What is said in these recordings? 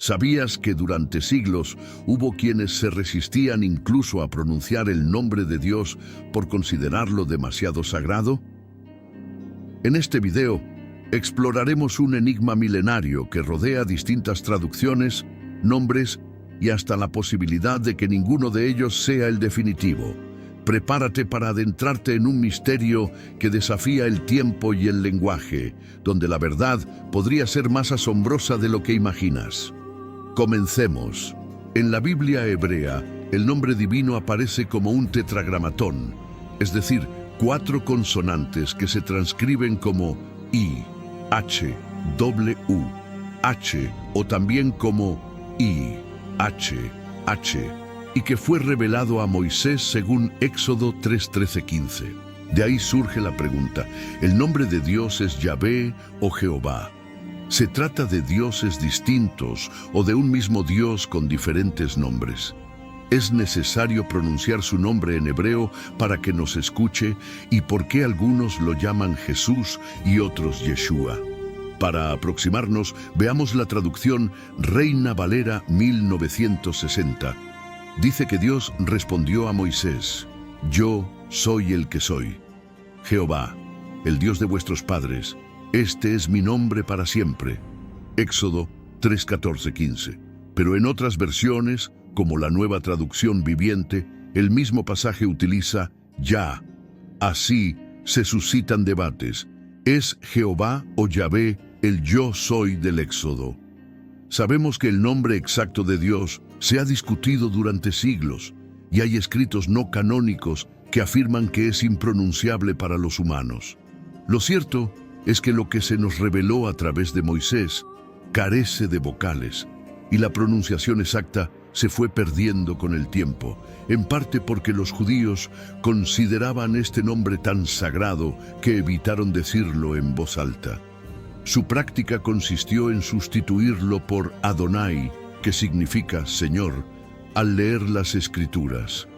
¿Sabías que durante siglos hubo quienes se resistían incluso a pronunciar el nombre de Dios por considerarlo demasiado sagrado? En este video exploraremos un enigma milenario que rodea distintas traducciones, nombres y hasta la posibilidad de que ninguno de ellos sea el definitivo. Prepárate para adentrarte en un misterio que desafía el tiempo y el lenguaje, donde la verdad podría ser más asombrosa de lo que imaginas. Comencemos. En la Biblia hebrea, el nombre divino aparece como un tetragramatón, es decir, 4 consonantes que se transcriben como I, H, W, H o también como I, H, H, y que fue revelado a Moisés según Éxodo 3:13-15. De ahí surge la pregunta, ¿el nombre de Dios es Yahvé o Jehová? ¿Se trata de dioses distintos o de un mismo Dios con diferentes nombres? ¿Es necesario pronunciar su nombre en hebreo para que nos escuche? ¿Y por qué algunos lo llaman Jesús y otros Yeshua? Para aproximarnos, veamos la traducción Reina Valera 1960. Dice que Dios respondió a Moisés: Yo soy el que soy. Jehová, el Dios de vuestros padres, este es mi nombre para siempre. Éxodo 3:14-15. Pero en otras versiones, como la Nueva Traducción Viviente, el mismo pasaje utiliza Ya. Así se suscitan debates. ¿Es Jehová o Yahvé el yo soy del Éxodo? Sabemos que el nombre exacto de Dios se ha discutido durante siglos y hay escritos no canónicos que afirman que es impronunciable para los humanos. Lo cierto es que lo que se nos reveló a través de Moisés carece de vocales y la pronunciación exacta se fue perdiendo con el tiempo, en parte porque los judíos consideraban este nombre tan sagrado que evitaron decirlo en voz alta. Su práctica consistió en sustituirlo por Adonai, que significa Señor, al leer las Escrituras.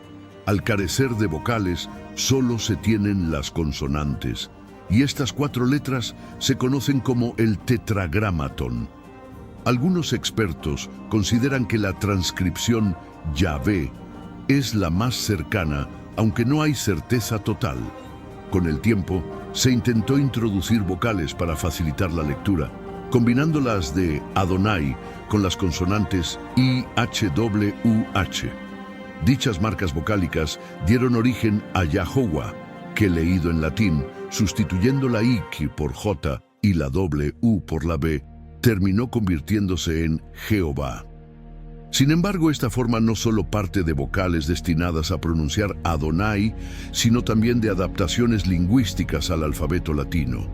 Al carecer de vocales, solo se tienen las consonantes, y estas 4 letras se conocen como el tetragramatón. Algunos expertos consideran que la transcripción Yahvé es la más cercana, aunque no hay certeza total. Con el tiempo, se intentó introducir vocales para facilitar la lectura, combinando las de Adonai con las consonantes I, H, W, H. Dichas marcas vocálicas dieron origen a Yahovah, que leído en latín, sustituyendo la I por J y la W por la B, terminó convirtiéndose en Jehová. Sin embargo, esta forma no solo parte de vocales destinadas a pronunciar Adonai, sino también de adaptaciones lingüísticas al alfabeto latino.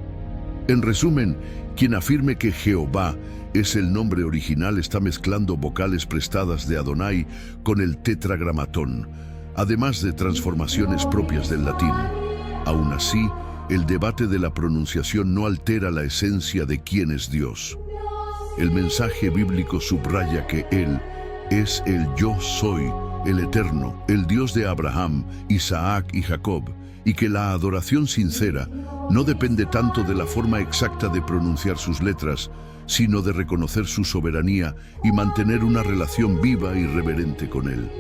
En resumen, quien afirme que Jehová es el nombre original está mezclando vocales prestadas de Adonai con el tetragramatón, además de transformaciones propias del latín. Aún así, el debate de la pronunciación no altera la esencia de quién es Dios. El mensaje bíblico subraya que Él es el Yo Soy, el Eterno, el Dios de Abraham, Isaac y Jacob, y que la adoración sincera no depende tanto de la forma exacta de pronunciar sus letras, sino de reconocer su soberanía y mantener una relación viva y reverente con Él.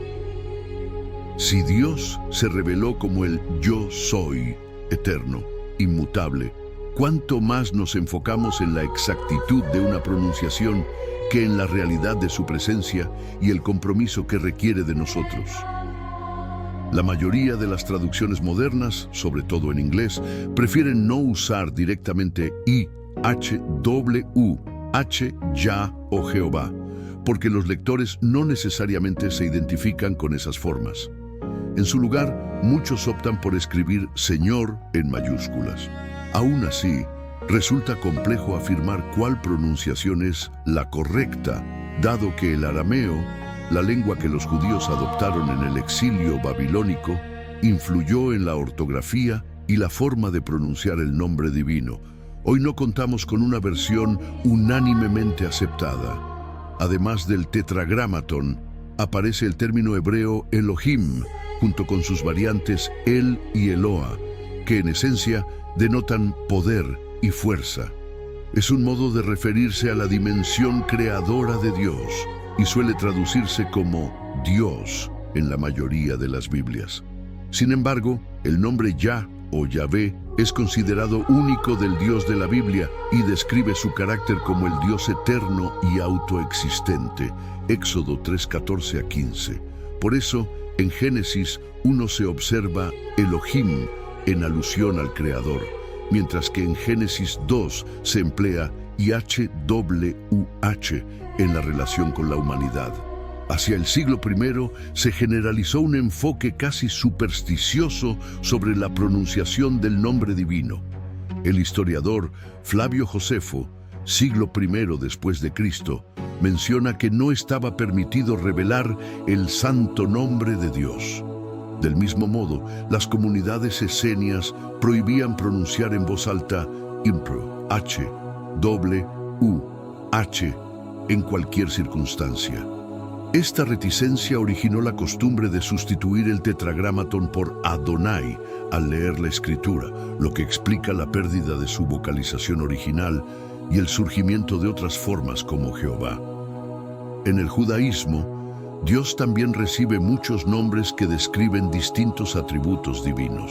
Si Dios se reveló como el Yo Soy, eterno, inmutable, ¿cuánto más nos enfocamos en la exactitud de una pronunciación que en la realidad de su presencia y el compromiso que requiere de nosotros? La mayoría de las traducciones modernas, sobre todo en inglés, prefieren no usar directamente I, H, W, H, Yah o Jehová, porque los lectores no necesariamente se identifican con esas formas. En su lugar, muchos optan por escribir Señor en mayúsculas. Aún así, resulta complejo afirmar cuál pronunciación es la correcta, dado que el arameo, la lengua que los judíos adoptaron en el exilio babilónico, influyó en la ortografía y la forma de pronunciar el nombre divino. Hoy no contamos con una versión unánimemente aceptada. Además del tetragramatón, aparece el término hebreo Elohim, junto con sus variantes El y Eloa, que en esencia denotan poder y fuerza. Es un modo de referirse a la dimensión creadora de Dios y suele traducirse como Dios en la mayoría de las Biblias. Sin embargo, el nombre Yah o Yahvé es considerado único del Dios de la Biblia y describe su carácter como el Dios eterno y autoexistente. Éxodo 3:14 a 15. Por eso, en Génesis 1 se observa Elohim en alusión al Creador, mientras que en Génesis 2 se emplea YHWH en la relación con la humanidad. Hacia el siglo I se generalizó un enfoque casi supersticioso sobre la pronunciación del nombre divino. El historiador Flavio Josefo, siglo I después de Cristo, menciona que no estaba permitido revelar el santo nombre de Dios. Del mismo modo, las comunidades esenias prohibían pronunciar en voz alta Impro, H en cualquier circunstancia. Esta reticencia originó la costumbre de sustituir el tetragramatón por Adonai al leer la escritura, lo que explica la pérdida de su vocalización original y el surgimiento de otras formas como Jehová. En el judaísmo, Dios también recibe muchos nombres que describen distintos atributos divinos.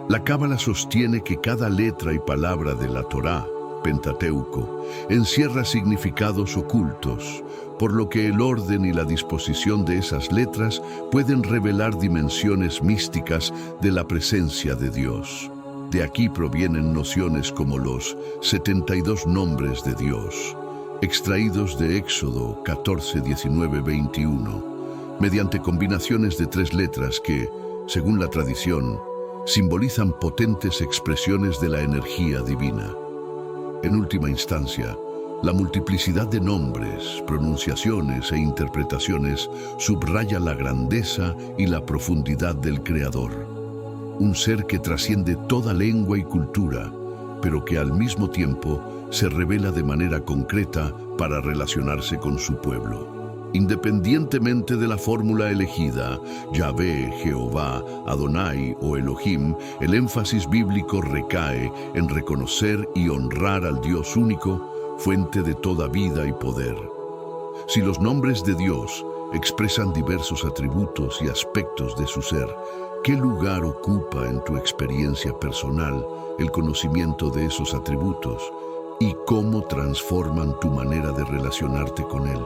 La Cábala sostiene que cada letra y palabra de la Torá, Pentateuco, encierra significados ocultos, por lo que el orden y la disposición de esas letras pueden revelar dimensiones místicas de la presencia de Dios. De aquí provienen nociones como los 72 nombres de Dios, extraídos de Éxodo 14, 19, 21, mediante combinaciones de 3 letras que, según la tradición, simbolizan potentes expresiones de la energía divina. En última instancia, la multiplicidad de nombres, pronunciaciones e interpretaciones subraya la grandeza y la profundidad del Creador. Un ser que trasciende toda lengua y cultura, pero que al mismo tiempo se revela de manera concreta para relacionarse con su pueblo. Independientemente de la fórmula elegida, Yahvé, Jehová, Adonai o Elohim, el énfasis bíblico recae en reconocer y honrar al Dios único, fuente de toda vida y poder. Si los nombres de Dios expresan diversos atributos y aspectos de su ser, ¿qué lugar ocupa en tu experiencia personal el conocimiento de esos atributos y cómo transforman tu manera de relacionarte con Él?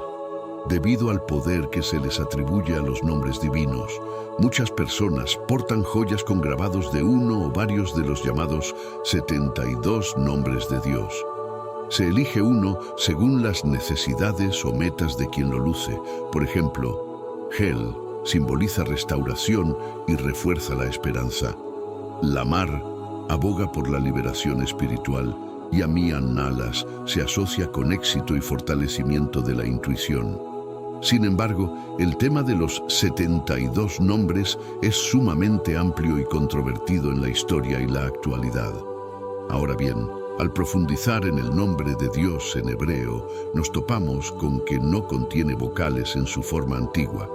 Debido al poder que se les atribuye a los nombres divinos, muchas personas portan joyas con grabados de uno o varios de los llamados 72 nombres de Dios. Se elige uno según las necesidades o metas de quien lo luce. Por ejemplo, Hel simboliza restauración y refuerza la esperanza. Lamar aboga por la liberación espiritual y Amian Nalas se asocia con éxito y fortalecimiento de la intuición. Sin embargo, el tema de los 72 nombres es sumamente amplio y controvertido en la historia y la actualidad. Ahora bien, al profundizar en el nombre de Dios en hebreo, nos topamos con que no contiene vocales en su forma antigua.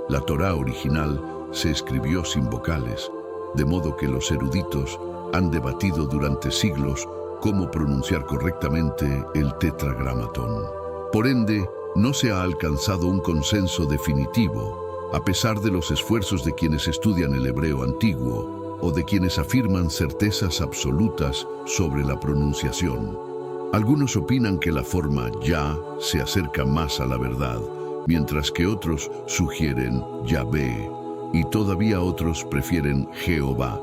La Torá original se escribió sin vocales, de modo que los eruditos han debatido durante siglos cómo pronunciar correctamente el tetragramatón. Por ende, no se ha alcanzado un consenso definitivo, a pesar de los esfuerzos de quienes estudian el hebreo antiguo o de quienes afirman certezas absolutas sobre la pronunciación. Algunos opinan que la forma Yah se acerca más a la verdad, mientras que otros sugieren Yahvé, y todavía otros prefieren Jehová,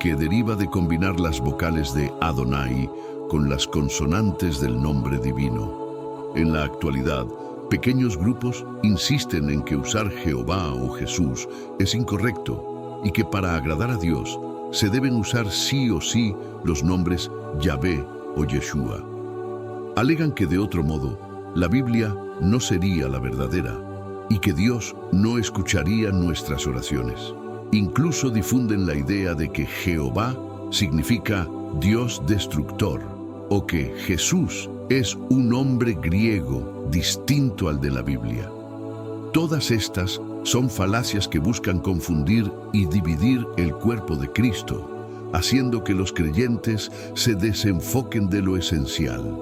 que deriva de combinar las vocales de Adonai con las consonantes del nombre divino. En la actualidad, pequeños grupos insisten en que usar Jehová o Jesús es incorrecto y que para agradar a Dios se deben usar sí o sí los nombres Yahvé o Yeshua. Alegan que de otro modo, la Biblia no sería la verdadera y que Dios no escucharía nuestras oraciones. Incluso difunden la idea de que Jehová significa Dios destructor o que Jesús es un nombre griego distinto al de la Biblia. Todas estas son falacias que buscan confundir y dividir el cuerpo de Cristo, haciendo que los creyentes se desenfoquen de lo esencial.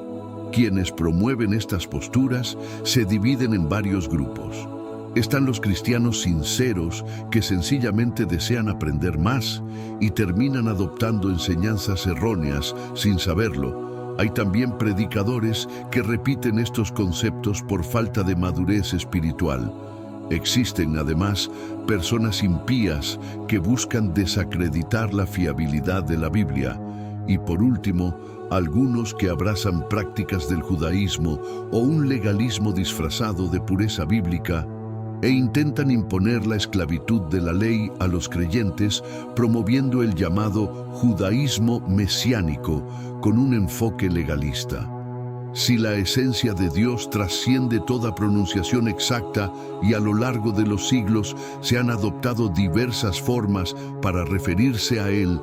Quienes promueven estas posturas se dividen en varios grupos. Están los cristianos sinceros que sencillamente desean aprender más y terminan adoptando enseñanzas erróneas sin saberlo. Hay también predicadores que repiten estos conceptos por falta de madurez espiritual. Existen además personas impías que buscan desacreditar la fiabilidad de la Biblia. Y por último, algunos que abrazan prácticas del judaísmo o un legalismo disfrazado de pureza bíblica e intentan imponer la esclavitud de la ley a los creyentes, promoviendo el llamado judaísmo mesiánico con un enfoque legalista. Si la esencia de Dios trasciende toda pronunciación exacta y a lo largo de los siglos se han adoptado diversas formas para referirse a Él,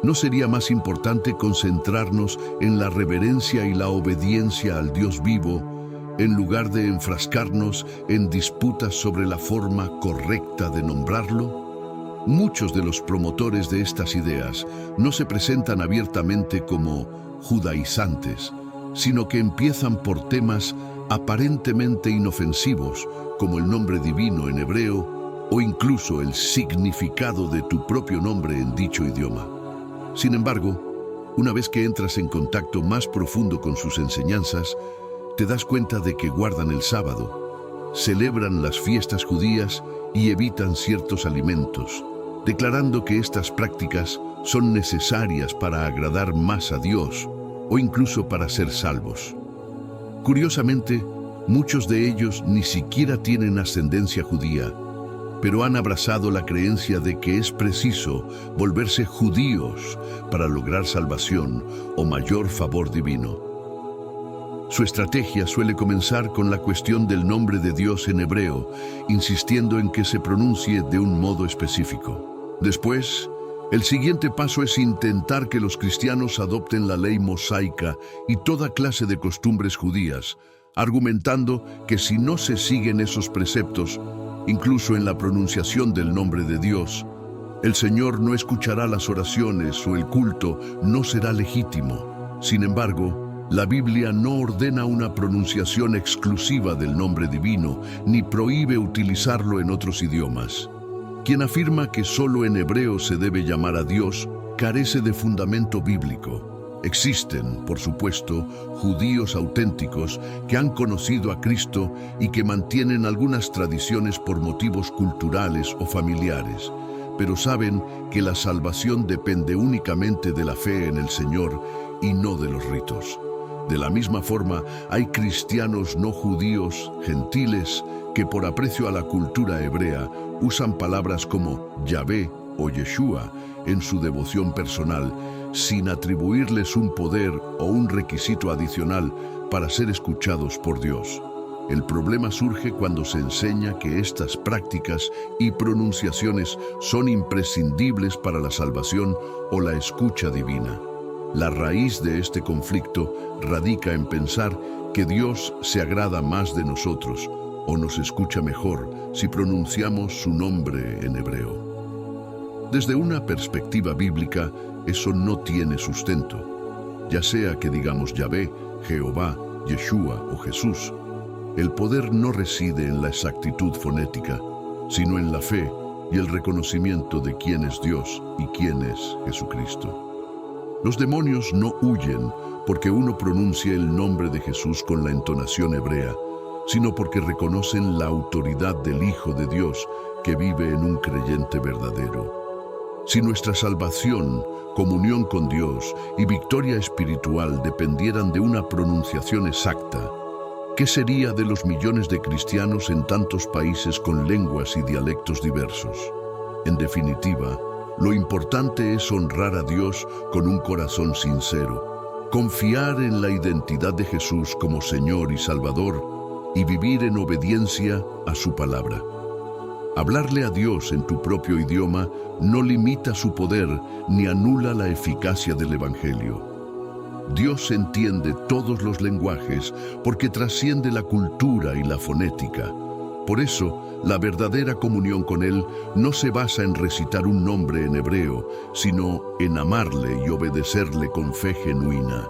¿no sería más importante concentrarnos en la reverencia y la obediencia al Dios vivo, en lugar de enfrascarnos en disputas sobre la forma correcta de nombrarlo? Muchos de los promotores de estas ideas no se presentan abiertamente como judaizantes, sino que empiezan por temas aparentemente inofensivos, como el nombre divino en hebreo o incluso el significado de tu propio nombre en dicho idioma. Sin embargo, una vez que entras en contacto más profundo con sus enseñanzas, te das cuenta de que guardan el sábado, celebran las fiestas judías y evitan ciertos alimentos, declarando que estas prácticas son necesarias para agradar más a Dios o incluso para ser salvos. Curiosamente, muchos de ellos ni siquiera tienen ascendencia judía, pero han abrazado la creencia de que es preciso volverse judíos para lograr salvación o mayor favor divino. Su estrategia suele comenzar con la cuestión del nombre de Dios en hebreo, insistiendo en que se pronuncie de un modo específico. Después, el siguiente paso es intentar que los cristianos adopten la ley mosaica y toda clase de costumbres judías, argumentando que si no se siguen esos preceptos, incluso en la pronunciación del nombre de Dios, el Señor no escuchará las oraciones o el culto no será legítimo. Sin embargo, la Biblia no ordena una pronunciación exclusiva del nombre divino, ni prohíbe utilizarlo en otros idiomas. Quien afirma que solo en hebreo se debe llamar a Dios, carece de fundamento bíblico. Existen, por supuesto, judíos auténticos que han conocido a Cristo y que mantienen algunas tradiciones por motivos culturales o familiares, pero saben que la salvación depende únicamente de la fe en el Señor y no de los ritos. De la misma forma, hay cristianos no judíos, gentiles, que por aprecio a la cultura hebrea usan palabras como Yahvé o Yeshua en su devoción personal, sin atribuirles un poder o un requisito adicional para ser escuchados por Dios. El problema surge cuando se enseña que estas prácticas y pronunciaciones son imprescindibles para la salvación o la escucha divina. La raíz de este conflicto radica en pensar que Dios se agrada más de nosotros o nos escucha mejor si pronunciamos su nombre en hebreo. Desde una perspectiva bíblica, eso no tiene sustento. Ya sea que digamos Yahvé, Jehová, Yeshua o Jesús, el poder no reside en la exactitud fonética, sino en la fe y el reconocimiento de quién es Dios y quién es Jesucristo. Los demonios no huyen porque uno pronuncia el nombre de Jesús con la entonación hebrea, sino porque reconocen la autoridad del Hijo de Dios que vive en un creyente verdadero. Si nuestra salvación, comunión con Dios y victoria espiritual dependieran de una pronunciación exacta, ¿qué sería de los millones de cristianos en tantos países con lenguas y dialectos diversos? En definitiva, lo importante es honrar a Dios con un corazón sincero, confiar en la identidad de Jesús como Señor y Salvador y vivir en obediencia a su palabra. Hablarle a Dios en tu propio idioma no limita su poder ni anula la eficacia del Evangelio. Dios entiende todos los lenguajes porque trasciende la cultura y la fonética. Por eso, la verdadera comunión con Él no se basa en recitar un nombre en hebreo, sino en amarle y obedecerle con fe genuina.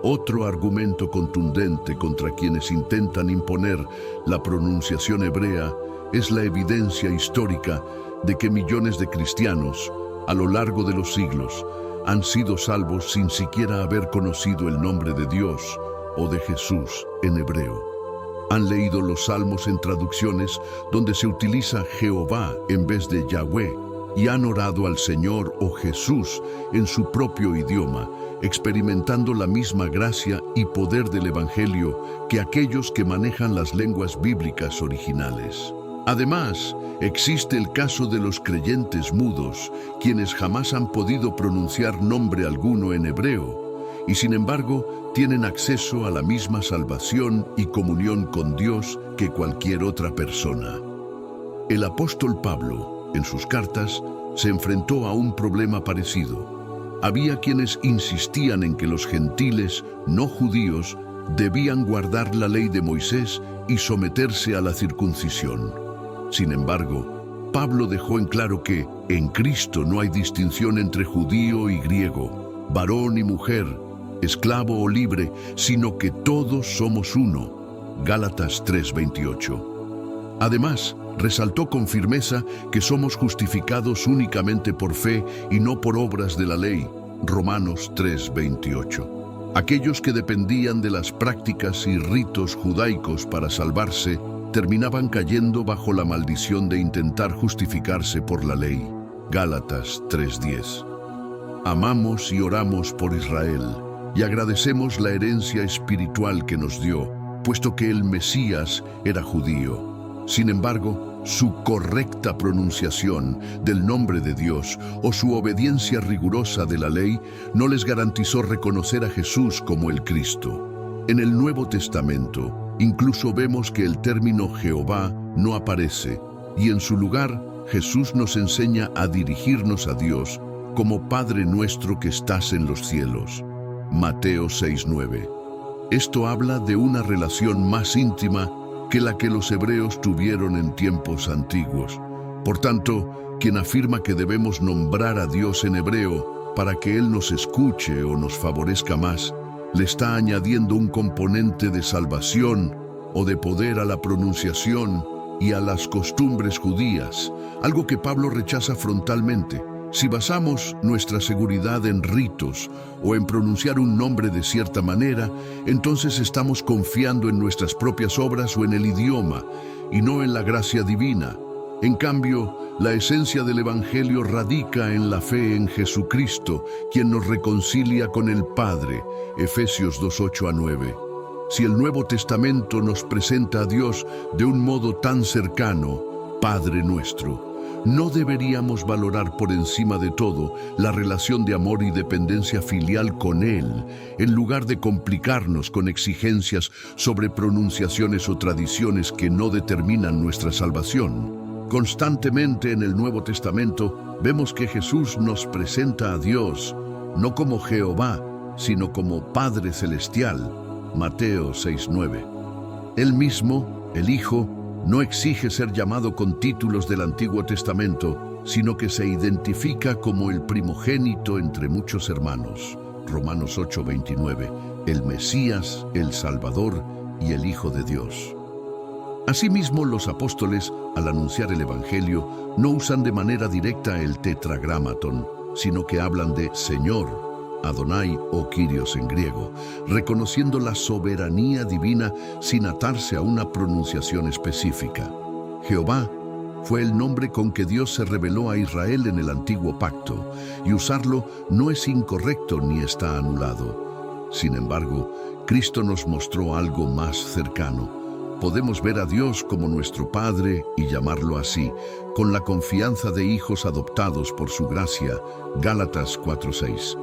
Otro argumento contundente contra quienes intentan imponer la pronunciación hebrea es la evidencia histórica de que millones de cristianos, a lo largo de los siglos, han sido salvos sin siquiera haber conocido el nombre de Dios o de Jesús en hebreo. Han leído los salmos en traducciones donde se utiliza Jehová en vez de Yahweh y han orado al Señor o Jesús en su propio idioma, experimentando la misma gracia y poder del Evangelio que aquellos que manejan las lenguas bíblicas originales. Además, existe el caso de los creyentes mudos, quienes jamás han podido pronunciar nombre alguno en hebreo, y sin embargo tienen acceso a la misma salvación y comunión con Dios que cualquier otra persona. El apóstol Pablo, en sus cartas, se enfrentó a un problema parecido. Había quienes insistían en que los gentiles no judíos debían guardar la ley de Moisés y someterse a la circuncisión. Sin embargo, Pablo dejó en claro que en Cristo no hay distinción entre judío y griego, varón y mujer, esclavo o libre, sino que todos somos uno. Gálatas 3:28. Además, resaltó con firmeza que somos justificados únicamente por fe y no por obras de la ley. Romanos 3:28. Aquellos que dependían de las prácticas y ritos judaicos para salvarse terminaban cayendo bajo la maldición de intentar justificarse por la ley. Gálatas 3:10. Amamos y oramos por Israel y agradecemos la herencia espiritual que nos dio, puesto que el Mesías era judío. Sin embargo, su correcta pronunciación del nombre de Dios o su obediencia rigurosa de la ley no les garantizó reconocer a Jesús como el Cristo. En el Nuevo Testamento, incluso vemos que el término Jehová no aparece, y en su lugar Jesús nos enseña a dirigirnos a Dios como Padre nuestro que estás en los cielos. Mateo 6:9. Esto habla de una relación más íntima que la que los hebreos tuvieron en tiempos antiguos. Por tanto, quien afirma que debemos nombrar a Dios en hebreo para que Él nos escuche o nos favorezca más, le está añadiendo un componente de salvación o de poder a la pronunciación y a las costumbres judías, algo que Pablo rechaza frontalmente. Si basamos nuestra seguridad en ritos o en pronunciar un nombre de cierta manera, entonces estamos confiando en nuestras propias obras o en el idioma, y no en la gracia divina. En cambio, la esencia del Evangelio radica en la fe en Jesucristo, quien nos reconcilia con el Padre. Efesios 2:8-9. Si el Nuevo Testamento nos presenta a Dios de un modo tan cercano, Padre nuestro, ¿no deberíamos valorar por encima de todo la relación de amor y dependencia filial con Él, en lugar de complicarnos con exigencias sobre pronunciaciones o tradiciones que no determinan nuestra salvación? Constantemente en el Nuevo Testamento vemos que Jesús nos presenta a Dios, no como Jehová, sino como Padre Celestial. Mateo 6:9. Él mismo, el Hijo, no exige ser llamado con títulos del Antiguo Testamento, sino que se identifica como el primogénito entre muchos hermanos. Romanos 8:29, el Mesías, el Salvador y el Hijo de Dios. Asimismo, los apóstoles, al anunciar el Evangelio, no usan de manera directa el tetragramaton, sino que hablan de Señor, Adonai o Kyrios en griego, reconociendo la soberanía divina sin atarse a una pronunciación específica. Jehová fue el nombre con que Dios se reveló a Israel en el Antiguo Pacto, y usarlo no es incorrecto ni está anulado. Sin embargo, Cristo nos mostró algo más cercano. Podemos ver a Dios como nuestro Padre y llamarlo así, con la confianza de hijos adoptados por su gracia. Gálatas 4:6.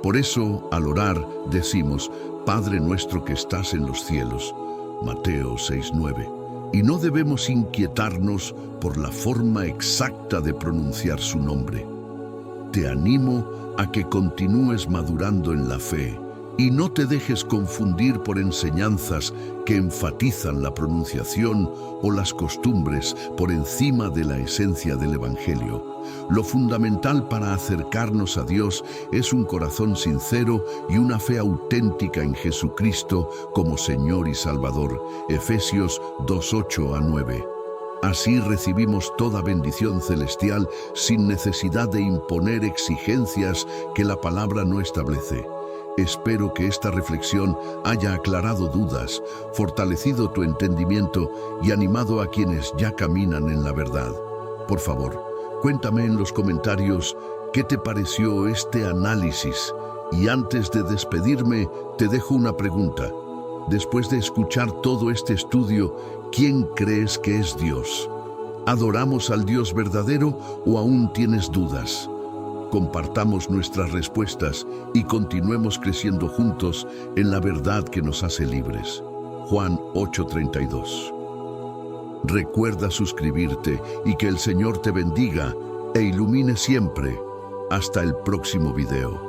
Por eso, al orar, decimos, Padre nuestro que estás en los cielos. Mateo 6:9. Y no debemos inquietarnos por la forma exacta de pronunciar su nombre. Te animo a que continúes madurando en la fe Y no te dejes confundir por enseñanzas que enfatizan la pronunciación o las costumbres por encima de la esencia del Evangelio. Lo fundamental para acercarnos a Dios es un corazón sincero y una fe auténtica en Jesucristo como Señor y Salvador. Efesios 2:8-9. Así recibimos toda bendición celestial sin necesidad de imponer exigencias que la palabra no establece. Espero que esta reflexión haya aclarado dudas, fortalecido tu entendimiento y animado a quienes ya caminan en la verdad. Por favor, cuéntame en los comentarios qué te pareció este análisis. Y antes de despedirme, te dejo una pregunta. Después de escuchar todo este estudio, ¿quién crees que es Dios? ¿Adoramos al Dios verdadero o aún tienes dudas? Compartamos nuestras respuestas y continuemos creciendo juntos en la verdad que nos hace libres. Juan 8:32. Recuerda suscribirte y que el Señor te bendiga e ilumine siempre. Hasta el próximo video.